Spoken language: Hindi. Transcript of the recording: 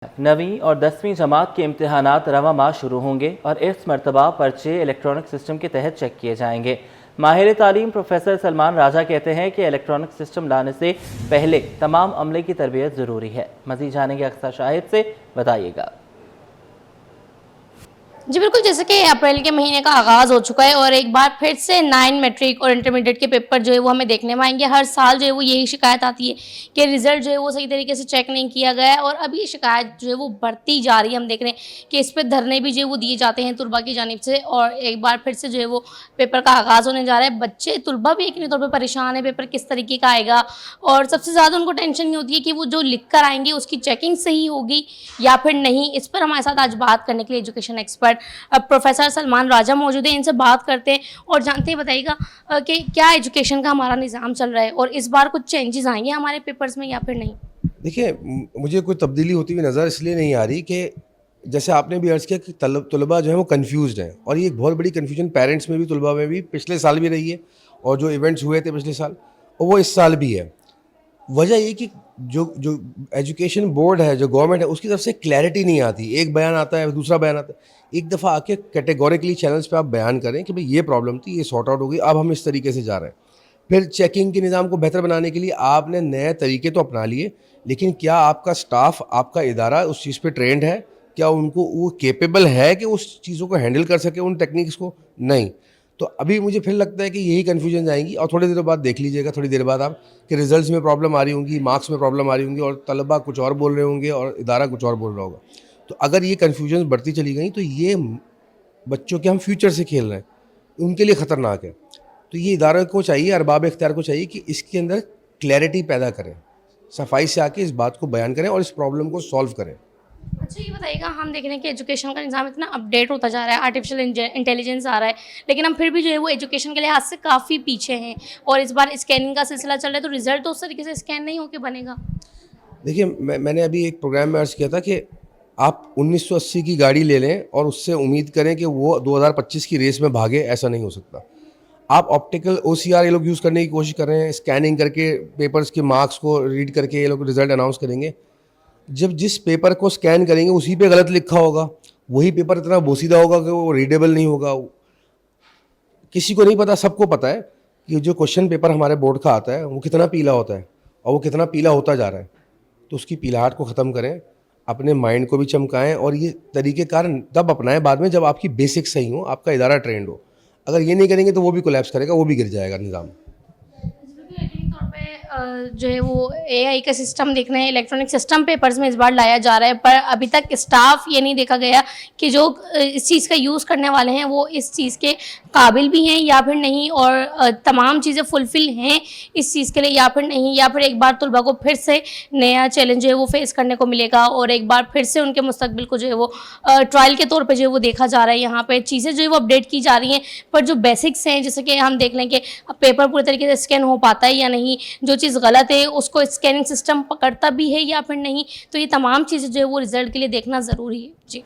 9वीं और 10वीं जमात के इम्तिहानात रवा माह शुरू होंगे और इस मरतबा पर्चे इलेक्ट्रॉनिक सिस्टम के तहत चेक किए जाएंगे। माहिर तालीम प्रोफेसर सलमान राजा कहते हैं कि इलेक्ट्रॉनिक सिस्टम लाने से पहले तमाम अमले की तरबियत ज़रूरी है। मज़ीद जानेंगे अक्सर शाहिद से, बताइएगा। जी बिल्कुल, जैसे कि अप्रैल के महीने का आगाज़ हो चुका है और एक बार फिर से 9 मैट्रिक और इंटरमीडिएट के पेपर जो है वो हमें देखने में आएंगे। हर साल जो है वो यही शिकायत आती है कि रिज़ल्ट जो है वो सही तरीके से चेक नहीं किया गया है और अब ये शिकायत जो है वो बढ़ती जा रही है। हम देख रहे हैं कि इस पे धरने भी जो है वो दिए जाते हैं तुलबा की जानिब से और एक बार फिर से जो है वो पेपर का आगाज़ होने जा रहा है। बच्चे तुलबा भी यकीनी तौर पर परेशान है, पेपर किस तरीके का आएगा और सबसे ज़्यादा उनको टेंशन ये होती है कि वो जो लिख कर आएंगे उसकी चेकिंग सही होगी या फिर नहीं। इस पर हमारे साथ आज बात करने के लिए एजुकेशन एक्सपर्ट प्रोफेसर सलमान राजा मौजूद है। इनसे बात करते हैं और जानते हैं, बताइएगा कि क्या एजुकेशन का हमारा निज़ाम चल रहा है और इस बार कुछ चेंजेस आएंगे हमारे पेपर्स में या फिर नहीं? देखिए, मुझे कोई तब्दीली होती हुई नज़र इसलिए नहीं आ रही कि जैसे आपने भी अर्ज़ किया कि तलबा जो है वो कन्फ्यूज़्ड हैं और ये एक बहुत बड़ी कन्फ्यूजन पेरेंट्स में भी, तलबा में भी पिछले साल भी रही है और जो इवेंट्स हुए थे पिछले साल और वो इस साल भी है। वजह ये कि जो एजुकेशन बोर्ड है, जो गवर्नमेंट है, उसकी तरफ से क्लैरिटी नहीं आती। एक बयान आता है, दूसरा बयान आता है। एक दफ़ा आके कैटेगोरिकली चैनल्स पे आप बयान करें कि भाई ये प्रॉब्लम थी, ये सॉर्ट आउट हो गई, अब हम इस तरीके से जा रहे हैं। फिर चेकिंग के निज़ाम को बेहतर बनाने के लिए आपने नए तरीके तो अपना लिए, लेकिन क्या आपका स्टाफ, आपका इदारा उस चीज़ पे ट्रेंड है? क्या उनको वो केपेबल है कि उस चीज़ों को हैंडल कर सके, उन टेक्निक्स को? नहीं। तो अभी मुझे फिर लगता है कि यही कन्फ्यूजन आएंगी और थोड़ी देर बाद देख लीजिएगा, थोड़ी देर बाद आप कि रिजल्ट्स में प्रॉब्लम आ रही होंगी, मार्क्स में प्रॉब्लम आ रही होंगी और तलबा कुछ और बोल रहे होंगे और इदारा कुछ और बोल रहा होगा। तो अगर ये कन्फ्यूजन बढ़ती चली गई तो ये बच्चों के हम फ्यूचर से खेल रहे हैं, उनके लिए ख़तरनाक है। तो ये इदारों को चाहिए, अरबाब इख्तियार को चाहिए कि इसके अंदर क्लैरिटी पैदा करें, सफाई से आके इस बात को बयान करें और इस प्रॉब्लम को सॉल्व करें। अच्छा, ये बताइएगा, हम देख रहे हैं कि एजुकेशन का निज़ाम इतना अपडेट होता जा रहा है, आर्टिफिशियल इंटेलिजेंस आ रहा है, लेकिन हम फिर भी जो है वो एजुकेशन के लिहाज से काफ़ी पीछे हैं और इस बार स्कैनिंग का सिलसिला चल रहा है तो रिजल्ट तो उस तरीके से स्कैन नहीं होकर बनेगा। देखिए, मैंने अभी एक प्रोग्राम में अर्ज़ किया था कि आप 1980 की गाड़ी ले लें और उससे उम्मीद करें कि वो 2025 की रेस में भागे, ऐसा नहीं हो सकता। आप ऑप्टिकल OCR ये लोग यूज़ करने की कोशिश कर रहे हैं, स्कैनिंग करके पेपर्स के मार्क्स को रीड करके ये लोग रिजल्ट अनाउंस करेंगे। जब जिस पेपर को स्कैन करेंगे उसी पे गलत लिखा होगा, वही पेपर इतना बोसीदा होगा कि वो रीडेबल नहीं होगा। किसी को नहीं पता, सबको पता है कि जो क्वेश्चन पेपर हमारे बोर्ड का आता है वो कितना पीला होता है और वो कितना पीला होता जा रहा है। तो उसकी पीलाहट को ख़त्म करें, अपने माइंड को भी चमकाएं और ये तरीक़ेकार तब अपनाएं बाद में जब आपकी बेसिक सही हो, आपका इदारा ट्रेंड हो। अगर ये नहीं करेंगे तो वो भी कोलैप्स करेगा, वो भी गिर जाएगा निज़ाम। यकीनी तौर पे जो है वो AI का सिस्टम देख रहे हैं, इलेक्ट्रॉनिक सिस्टम पेपर्स में इस बार लाया जा रहा है, पर अभी तक स्टाफ ये नहीं देखा गया कि जो इस चीज़ का यूज़ करने वाले हैं वो इस चीज़ के काबिल भी हैं या फिर नहीं और तमाम चीज़ें फुलफ़िल हैं इस चीज़ के लिए या फिर नहीं, या फिर एक बार तलबा को फिर से नया चैलेंज जो है वो फेस करने को मिलेगा और एक बार फिर से उनके मुस्तकबिल को जो है वो ट्रायल के तौर पर जो है वो देखा जा रहा है। यहाँ पर चीज़ें जो है वो अपडेट की जा रही हैं, पर जो बेसिक्स हैं, जैसे कि हम देख लें कि पेपर पूरे तरीके से स्कैन हो पाता है या नहीं, जो चीज़ गलत है उसको स्कैनिंग सिस्टम पकड़ता भी है या फिर नहीं, तो ये तमाम चीज़ें जो है वो रिजल्ट के लिए देखना ज़रूरी है। जी।